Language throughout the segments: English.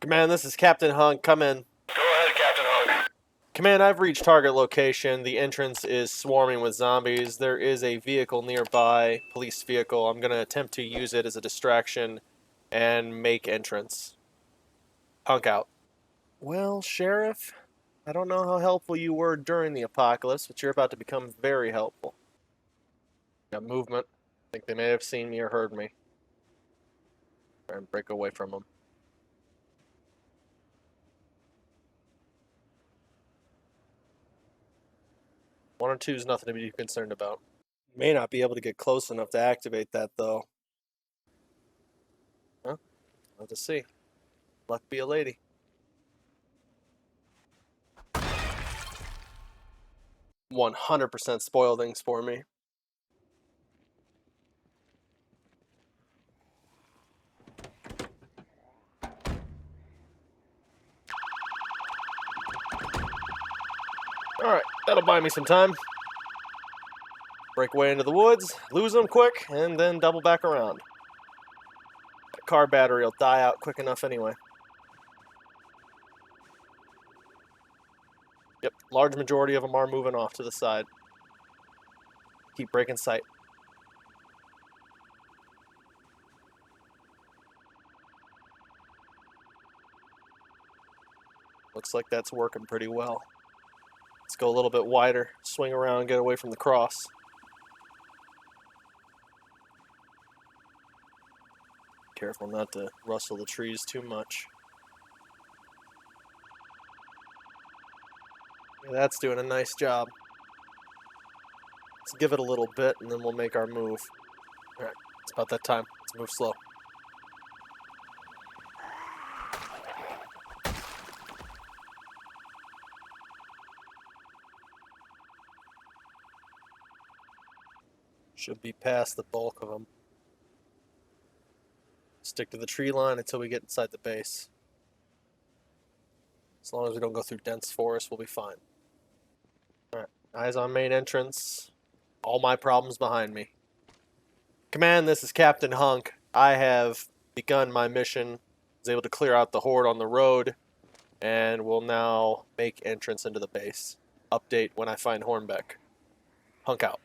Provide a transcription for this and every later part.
Command, this is Captain Hunk. Come in. Go ahead, Captain Hunk. Command, I've reached target location. The entrance is swarming with zombies. There is a vehicle nearby, police vehicle. I'm going to attempt to use it as a distraction and make entrance. Hunk out. Well, Sheriff, I don't know how helpful you were during the apocalypse, but you're about to become very helpful. Got movement. I think they may have seen me or heard me. Try and break away from them. One or two is nothing to be concerned about. May not be able to get close enough to activate that, though. Huh? We'll have to see. Luck be a lady. "100% spoil things for me." Alright, that'll buy me some time. Break away into the woods, lose them quick, and then double back around. That car battery will die out quick enough anyway. Yep, large majority of them are moving off to the side. Keep breaking sight. Looks like that's working pretty well. Let's go a little bit wider, swing around and get away from the cross. Careful not to rustle the trees too much. Yeah, that's doing a nice job. Let's give it a little bit and then we'll make our move. Alright, it's about that time. Let's move slow. Should be past the bulk of them. Stick to the tree line until we get inside the base. As long as we don't go through dense forest, we'll be fine. Alright, eyes on main entrance. All my problems behind me. Command, this is Captain Hunk. I have begun my mission. Was able to clear out the horde on the road, and will now make entrance into the base. Update when I find Hornbeck. Hunk out.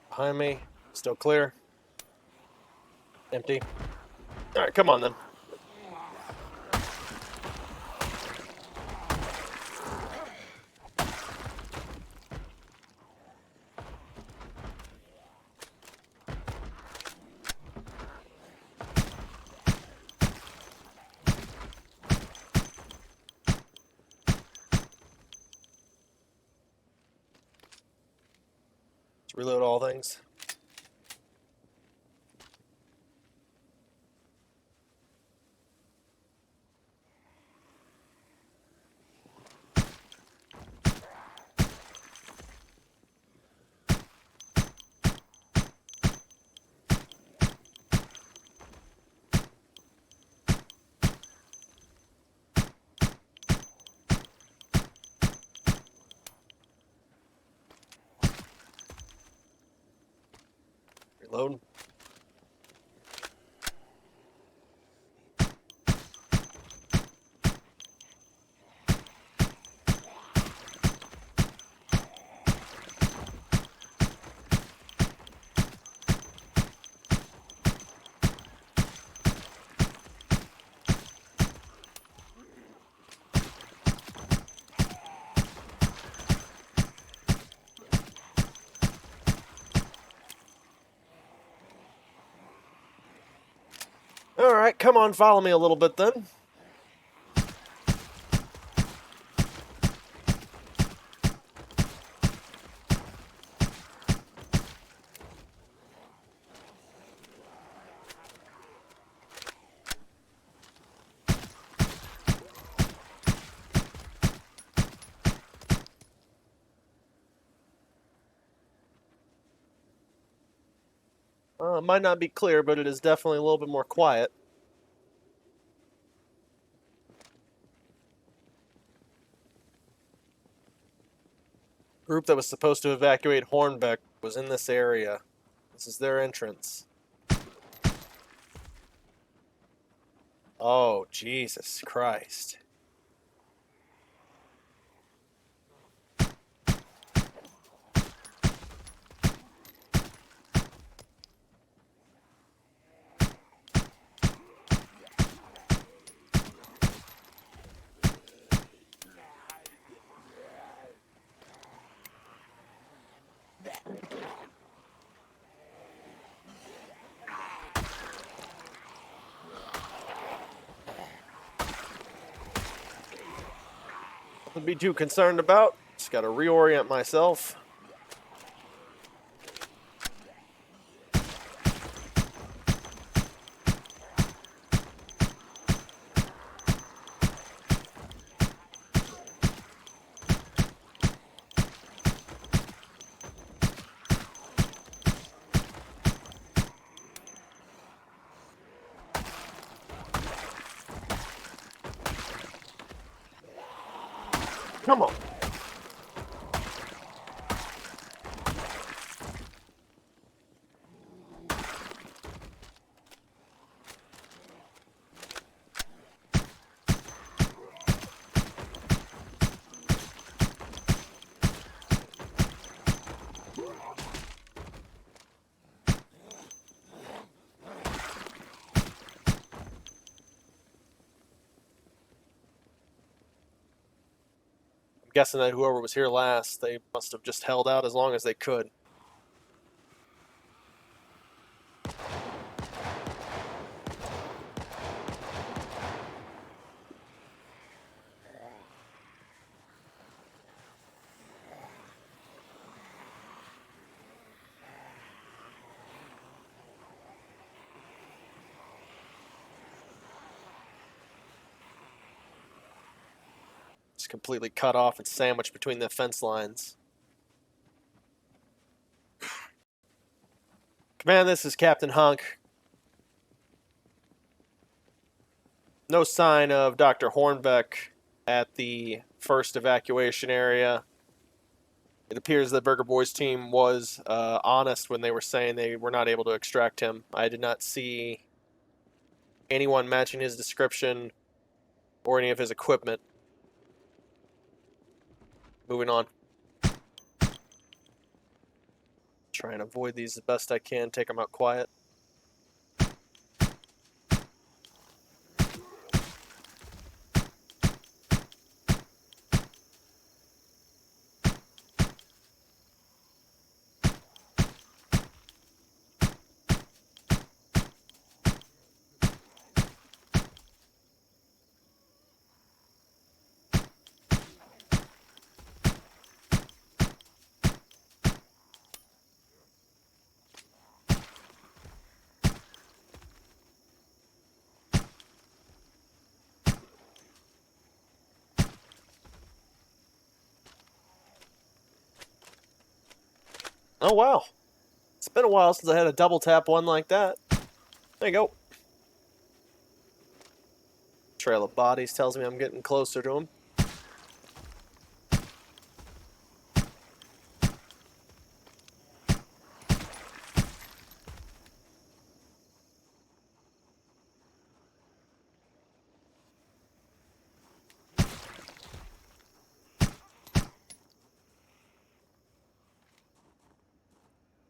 Behind me, still clear. Empty. Alright, come on then. Let's reload all things. Reload. Alright, come on, follow me a little bit then. It might not be clear, but it is definitely a little bit more quiet. Group that was supposed to evacuate Hornbeck was in this area. This is their entrance. Oh, Jesus Christ. Nothing to be too concerned about. Just gotta reorient myself. Come on. I'm guessing that whoever was here last, they must have just held out as long as they could. It's completely cut off and sandwiched between the fence lines. Command, this is Captain Hunk. No sign of Dr. Hornbeck at the first evacuation area. It appears that Burger Boy's team was honest when they were saying they were not able to extract him. I did not see anyone matching his description or any of his equipment. Moving on. Try and avoid these as best I can, take them out quiet. Oh, wow. It's been a while since I had a double tap one like that. There you go. Trail of bodies tells me I'm getting closer to him.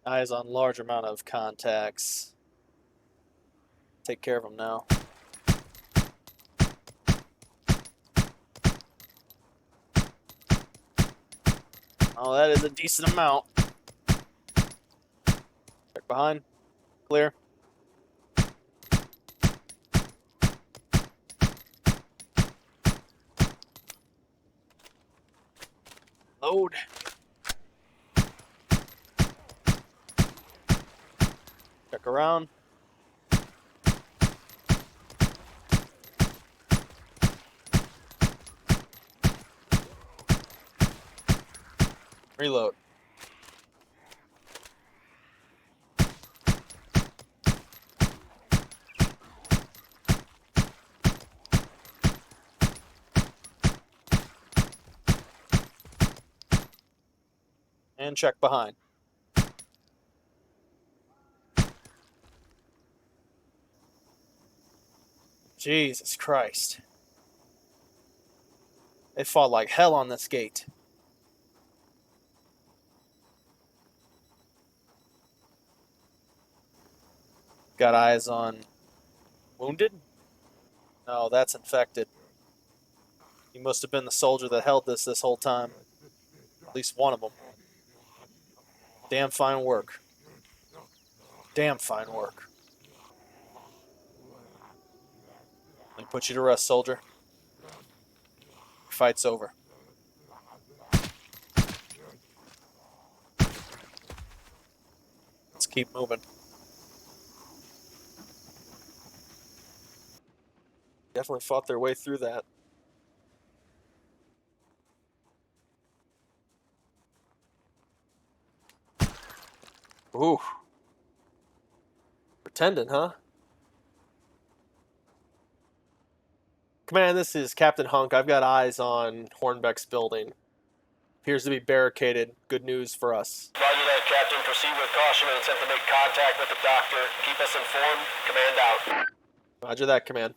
Eyes on large amount of contacts. Take care of them now. Oh, that is a decent amount. Check behind. Clear. Load. Check around. Reload. And check behind. Jesus Christ. They fought like hell on this gate. Got eyes on wounded? No, that's infected. He must have been the soldier that held this whole time. At least one of them. Damn fine work. Damn fine work. Let me put you to rest, soldier. Your fight's over. Let's keep moving. Definitely fought their way through that. Ooh. Pretending, huh? Command, this is Captain Hunk. I've got eyes on Hornbeck's building. Appears to be barricaded. Good news for us. Roger that, Captain. Proceed with caution and attempt to make contact with the doctor. Keep us informed. Command out. Roger that, Command.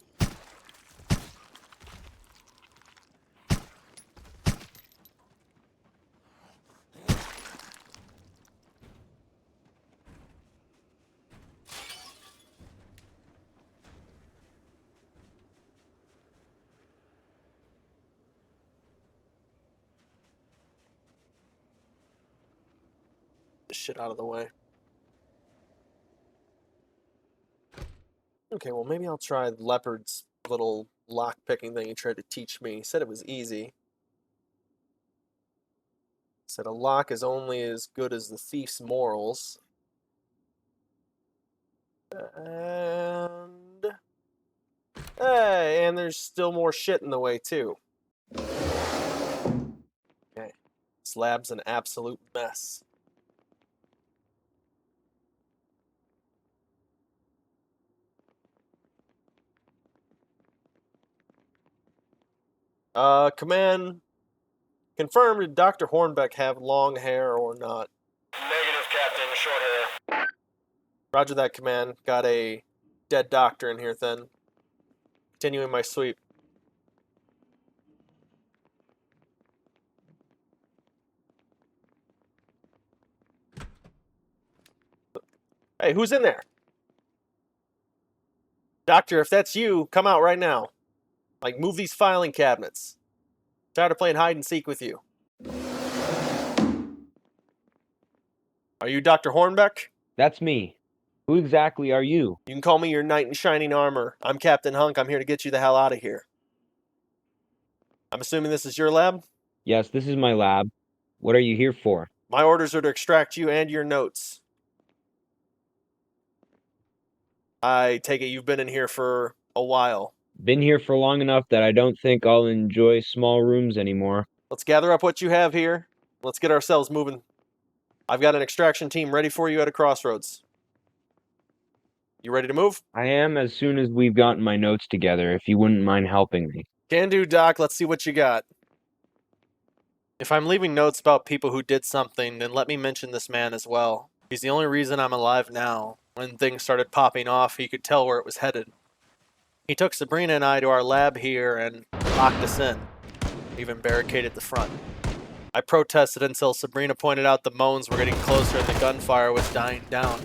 This shit out of the way. Okay, well maybe I'll try Leopard's little lock-picking thing he tried to teach me. He said it was easy. He said a lock is only as good as the thief's morals. And... hey, and there's still more shit in the way, too. Okay. This lab's an absolute mess. Command... confirm, did Dr. Hornbeck have long hair or not? Negative, Captain. Short hair. Roger that, Command. Got a dead doctor in here, then. Continuing my sweep. Hey, who's in there? Doctor, if that's you, come out right now. Like, move these filing cabinets. Tired of playing hide and seek with you. Are you Dr. Hornbeck? That's me. Who exactly are you? You can call me your knight in shining armor. I'm Captain Hunk. I'm here to get you the hell out of here. I'm assuming this is your lab? Yes, this is my lab. What are you here for? My orders are to extract you and your notes. I take it you've been in here for a while. Been here for long enough that I don't think I'll enjoy small rooms anymore. Let's gather up what you have here. Let's get ourselves moving. I've got an extraction team ready for you at a crossroads. You ready to move? I am as soon as we've gotten my notes together, if you wouldn't mind helping me. Can do, Doc. Let's see what you got. If I'm leaving notes about people who did something, then let me mention this man as well. He's the only reason I'm alive now. When things started popping off, he could tell where it was headed. He took Sabrina and I to our lab here and locked us in. Even barricaded the front. I protested until Sabrina pointed out the moans were getting closer and the gunfire was dying down.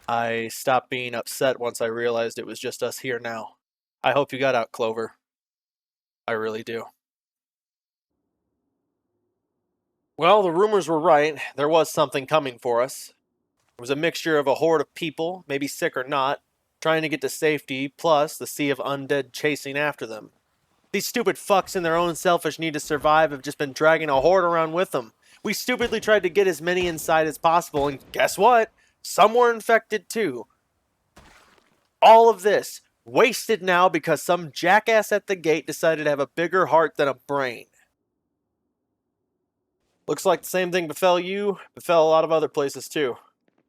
I stopped being upset once I realized it was just us here now. I hope you got out, Clover. I really do. Well, the rumors were right. There was something coming for us. It was a mixture of a horde of people, maybe sick or not, trying to get to safety, plus the sea of undead chasing after them. These stupid fucks in their own selfish need to survive have just been dragging a horde around with them. We stupidly tried to get as many inside as possible, and guess what? Some were infected too. All of this, wasted now because some jackass at the gate decided to have a bigger heart than a brain. Looks like the same thing befell you, befell a lot of other places too.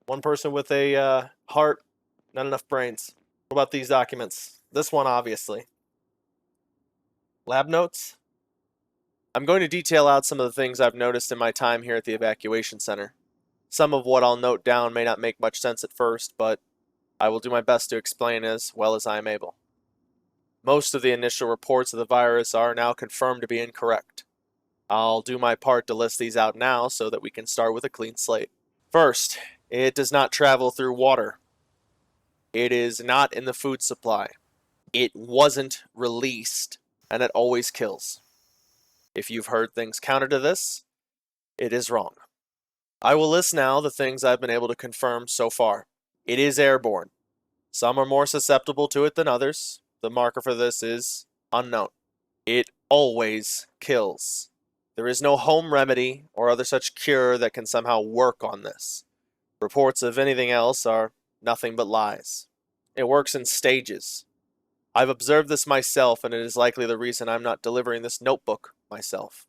One person with a heart, not enough brains. What about these documents? This one, obviously. Lab notes? I'm going to detail out some of the things I've noticed in my time here at the evacuation center. Some of what I'll note down may not make much sense at first, but I will do my best to explain as well as I am able. Most of the initial reports of the virus are now confirmed to be incorrect. I'll do my part to list these out now so that we can start with a clean slate. First, it does not travel through water. It is not in the food supply. It wasn't released, and it always kills. If you've heard things counter to this, it is wrong. I will list now the things I've been able to confirm so far. It is airborne. Some are more susceptible to it than others. The marker for this is unknown. It always kills. There is no home remedy or other such cure that can somehow work on this. Reports of anything else are nothing but lies. It works in stages. I've observed this myself, and it is likely the reason I'm not delivering this notebook myself.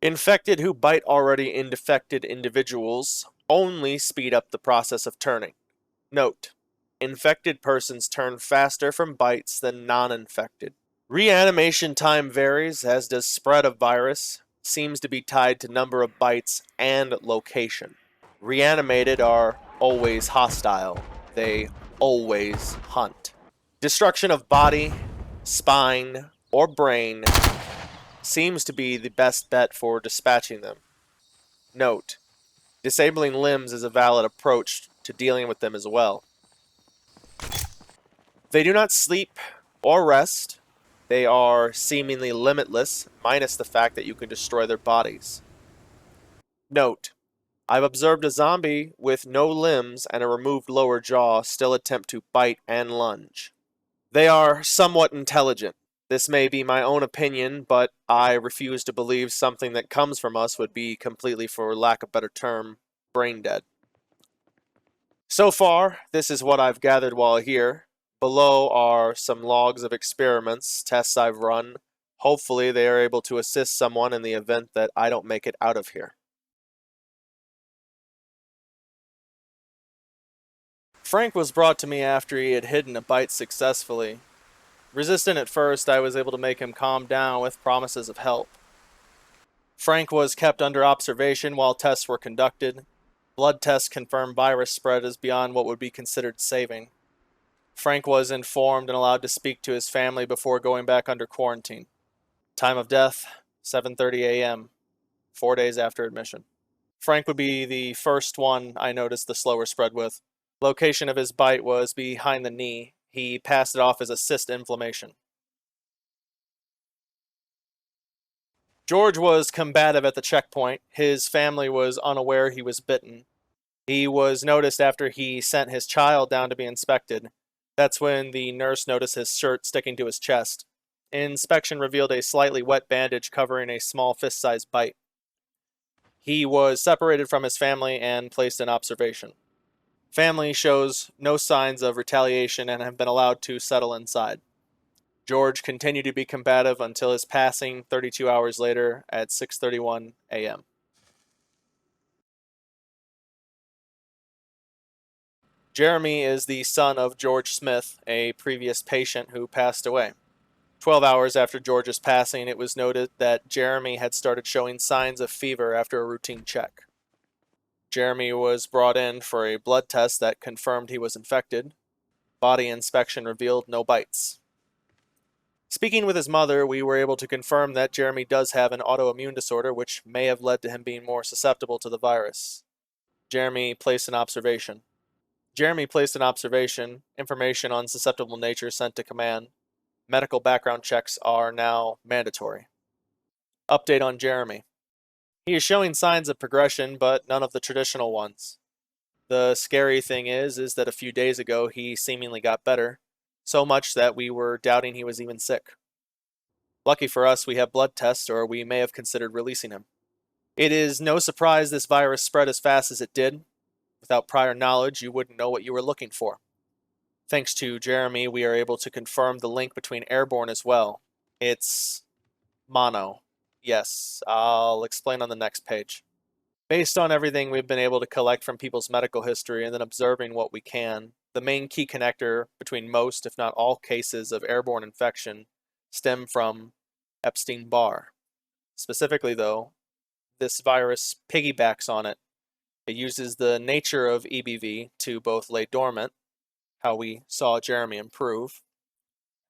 Infected who bite already infected individuals only speed up the process of turning. Note: infected persons turn faster from bites than non-infected. Reanimation time varies, as does spread of virus. Seems to be tied to number of bites and location. Reanimated are always hostile. They always hunt. Destruction of body, spine, or brain seems to be the best bet for dispatching them. Note: disabling limbs is a valid approach to dealing with them as well. They do not sleep or rest. They are seemingly limitless, minus the fact that you can destroy their bodies. Note: I've observed a zombie with no limbs and a removed lower jaw still attempt to bite and lunge. They are somewhat intelligent. This may be my own opinion, but I refuse to believe something that comes from us would be completely, for lack of a better term, brain dead. So far, this is what I've gathered while here. Below are some logs of experiments, tests I've run. Hopefully they are able to assist someone in the event that I don't make it out of here. Frank was brought to me after he had hidden a bite successfully. Resistant at first, I was able to make him calm down with promises of help. Frank was kept under observation while tests were conducted. Blood tests confirmed virus spread is beyond what would be considered saving. Frank was informed and allowed to speak to his family before going back under quarantine. Time of death, 7:30 a.m., 4 days after admission. Frank would be the first one I noticed the slower spread with. Location of his bite was behind the knee. He passed it off as a cyst inflammation. George was combative at the checkpoint. His family was unaware he was bitten. He was noticed after he sent his child down to be inspected. That's when the nurse noticed his shirt sticking to his chest. Inspection revealed a slightly wet bandage covering a small fist-sized bite. He was separated from his family and placed in observation. Family shows no signs of retaliation and have been allowed to settle inside. George continued to be combative until his passing 32 hours later at 6:31 a.m. Jeremy is the son of George Smith, a previous patient who passed away. 12 hours after George's passing, it was noted that Jeremy had started showing signs of fever after a routine check. Jeremy was brought in for a blood test that confirmed he was infected. Body inspection revealed no bites. Speaking with his mother, we were able to confirm that Jeremy does have an autoimmune disorder, which may have led to him being more susceptible to the virus. Jeremy placed in observation. Information on susceptible nature sent to command. Medical background checks are now mandatory. Update on Jeremy. He is showing signs of progression, but none of the traditional ones. The scary thing is that a few days ago he seemingly got better, so much that we were doubting he was even sick. Lucky for us, we have blood tests, or we may have considered releasing him. It is no surprise this virus spread as fast as it did. Without prior knowledge, you wouldn't know what you were looking for. Thanks to Jeremy, we are able to confirm the link between airborne as well. It's mono. Yes, I'll explain on the next page. Based on everything we've been able to collect from people's medical history and then observing what we can, the main key connector between most, if not all, cases of airborne infection stem from Epstein-Barr. Specifically, though, this virus piggybacks on it. It uses the nature of EBV to both lay dormant, how we saw Jeremy improve,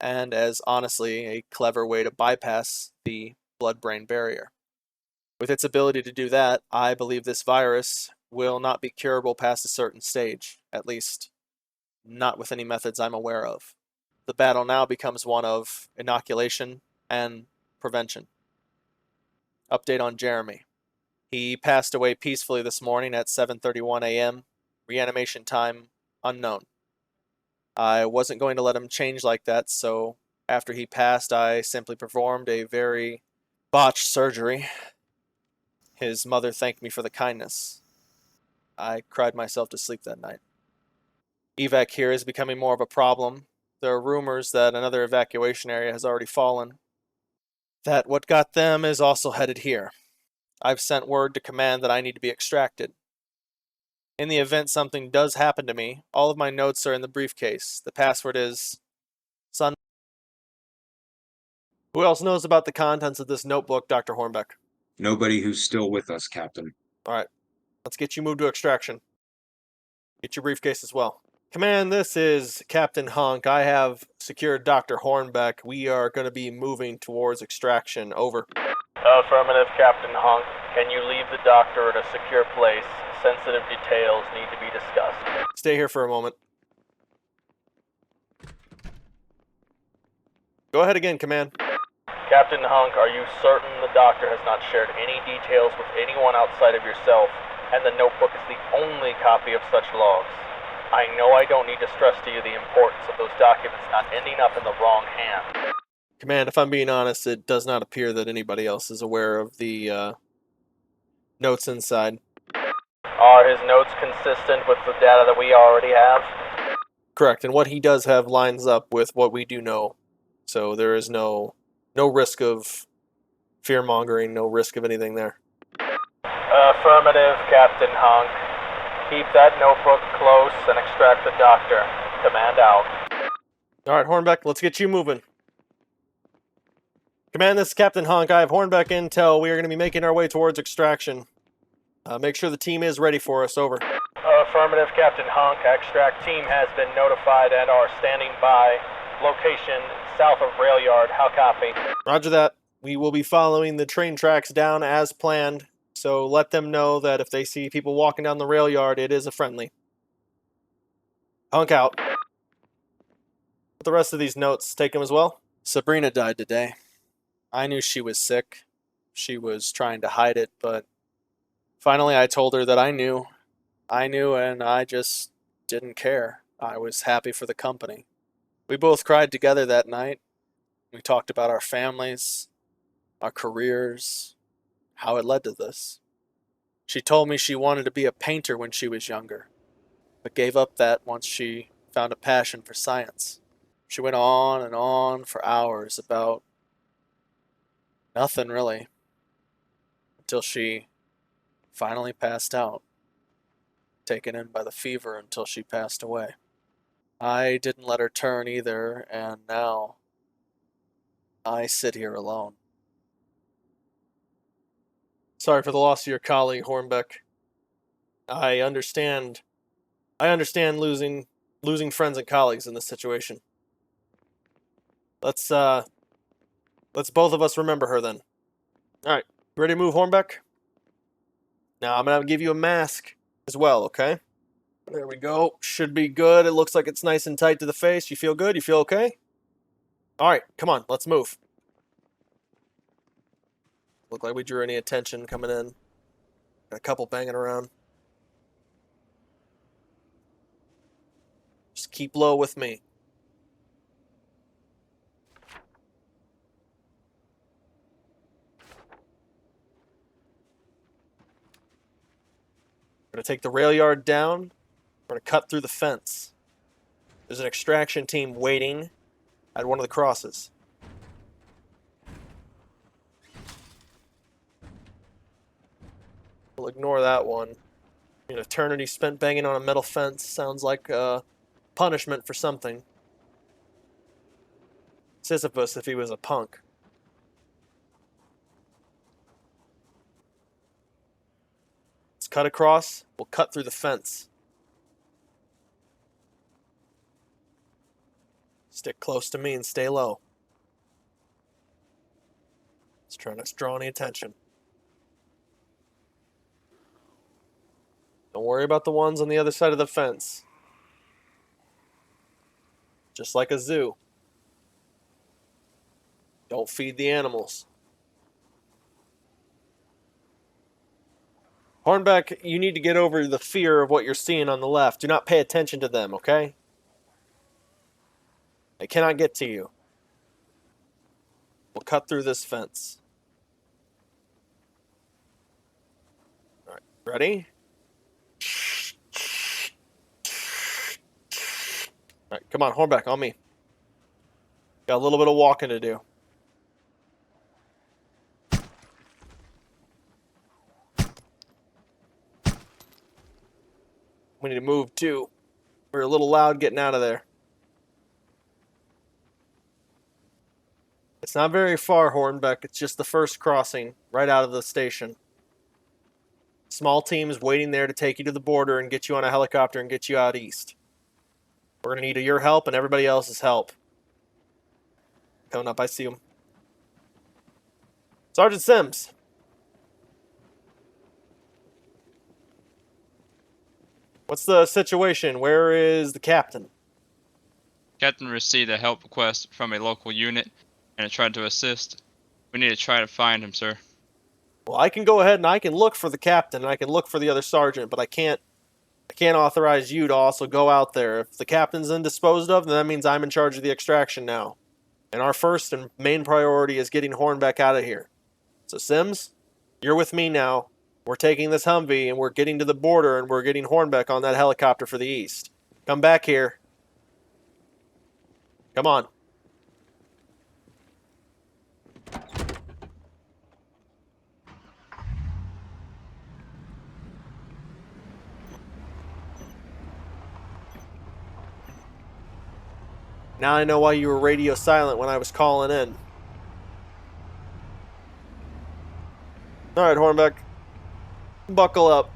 and as honestly a clever way to bypass the blood-brain barrier. With its ability to do that, I believe this virus will not be curable past a certain stage, at least not with any methods I'm aware of. The battle now becomes one of inoculation and prevention. Update on Jeremy. He passed away peacefully this morning at 7:31 a.m. Reanimation time unknown. I wasn't going to let him change like that, so after he passed, I simply performed a very botched surgery. His mother thanked me for the kindness. I cried myself to sleep that night. Evac here is becoming more of a problem. There are rumors that another evacuation area has already fallen. That what got them is also headed here. I've sent word to command that I need to be extracted. In the event something does happen to me, all of my notes are in the briefcase. The password is Sun. Who else knows about the contents of this notebook, Dr. Hornbeck? Nobody who's still with us, Captain. Alright, let's get you moved to extraction. Get your briefcase as well. Command, this is Captain Hunk. I have secured Dr. Hornbeck. We are going to be moving towards extraction. Over. Affirmative, Captain Hunk. Can you leave the doctor in a secure place? Sensitive details need to be discussed. Stay here for a moment. Go ahead again, Command. Captain Hunk, are you certain the doctor has not shared any details with anyone outside of yourself, and the notebook is the only copy of such logs? I know I don't need to stress to you the importance of those documents not ending up in the wrong hand. Command, if I'm being honest, it does not appear that anybody else is aware of the notes inside. Are his notes consistent with the data that we already have? Correct, and what he does have lines up with what we do know. So there is no risk of fear-mongering, no risk of anything there. Affirmative, Captain Hunk. Keep that notebook close and extract the doctor. Command out. Alright, Hornbeck, let's get you moving. Command, this is Captain Hunk. I have Hornbeck intel. We are going to be making our way towards extraction. Make sure the team is ready for us. Over. Affirmative, Captain Hunk. Extract team has been notified and are standing by. Location south of rail yard. How copy? Roger that. We will be following the train tracks down as planned. So let them know that if they see people walking down the rail yard, it is a friendly. Hunk out. The rest of these notes, take them as well. Sabrina died today. I knew she was sick. She was trying to hide it, but finally I told her that I knew. I knew, and I just didn't care. I was happy for the company. We both cried together that night. We talked about our families, our careers, how it led to this. She told me she wanted to be a painter when she was younger, but gave up that once she found a passion for science. She went on and on for hours about nothing really, until she finally passed out, taken in by the fever until she passed away. I didn't let her turn either, and now I sit here alone. Sorry for the loss of your colleague, Hornbeck. I understand losing friends and colleagues in this situation. Let's both of us remember her then. Alright, ready to move, Hornbeck? Now I'm gonna give you a mask as well, okay? There we go. Should be good. It looks like it's nice and tight to the face. You feel good? You feel okay? Alright, come on, let's move. Look like we drew any attention coming in. Got a couple banging around. Just keep low with me. We're going to take the rail yard down. We're going to cut through the fence. There's an extraction team waiting at one of the crosses. We'll ignore that one. An eternity spent banging on a metal fence sounds like punishment for something. Sisyphus if he was a punk. Let's cut across. We'll cut through the fence. Stick close to me and stay low. Let's try not to draw any attention. Don't worry about the ones on the other side of the fence. Just like a zoo. Don't feed the animals. Hornbeck, you need to get over the fear of what you're seeing on the left. Do not pay attention to them, okay? They cannot get to you. We'll cut through this fence. Alright, ready? Alright, come on, Hornbeck, on me. Got a little bit of walking to do. We need to move too. We're a little loud getting out of there. It's not very far, Hornbeck. It's just the first crossing, right out of the station. Small teams waiting there to take you to the border and get you on a helicopter and get you out east. We're going to need your help and everybody else's help. Coming up, I see him. Sergeant Sims. What's the situation? Where is the captain? Captain received a help request from a local unit and tried to assist. We need to try to find him, sir. Well, I can go ahead and I can look for the captain and I can look for the other sergeant, but I can't authorize you to also go out there. If the captain's indisposed of, then that means I'm in charge of the extraction now. And our first and main priority is getting Hornbeck out of here. So Sims, you're with me now. We're taking this Humvee and we're getting to the border and we're getting Hornbeck on that helicopter for the east. Come back here. Come on. Now I know why you were radio silent when I was calling in. Alright, Hornbeck. Buckle up.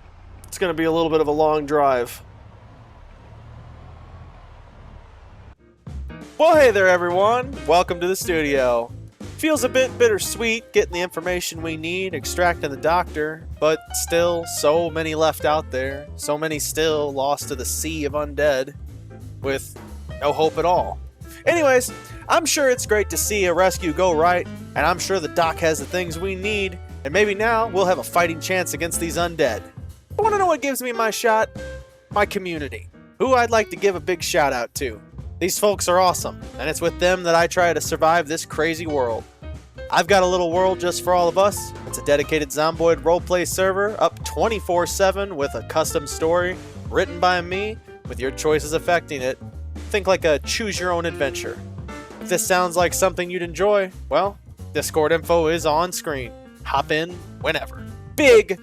It's going to be a little bit of a long drive. Well, hey there, everyone. Welcome to the studio. Feels a bit bittersweet getting the information we need, extracting the doctor, but still so many left out there. So many still lost to the sea of undead with no hope at all. Anyways, I'm sure it's great to see a rescue go right, and I'm sure the doc has the things we need, and maybe now we'll have a fighting chance against these undead. I want to know what gives me my shot? My community, who I'd like to give a big shout out to. These folks are awesome, and it's with them that I try to survive this crazy world. I've got a little world just for all of us. It's a dedicated Zomboid roleplay server, up 24/7 with a custom story, written by me, with your choices affecting it. Think like a choose-your-own-adventure. If this sounds like something you'd enjoy, well, Discord info is on screen. Hop in whenever. Big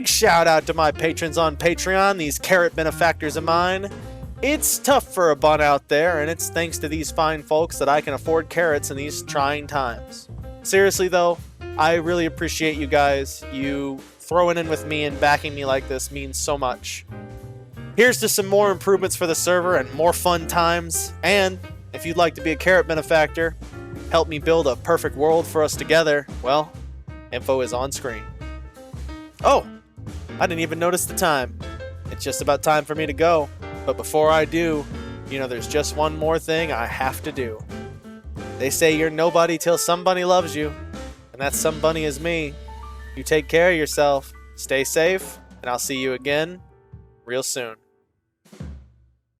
shout out to my patrons on Patreon, these carrot benefactors of mine. It's tough for a bun out there, and it's thanks to these fine folks that I can afford carrots in these trying times. Seriously though, I really appreciate you guys. You throwing in with me and backing me like this means so much. Here's to some more improvements for the server and more fun times. And if you'd like to be a carrot benefactor, help me build a perfect world for us together, well, info is on screen. Oh, I didn't even notice the time. It's just about time for me to go. But before I do, you know, there's just one more thing I have to do. They say you're nobody till somebody loves you, and that somebody is me. You take care of yourself, stay safe, and I'll see you again real soon.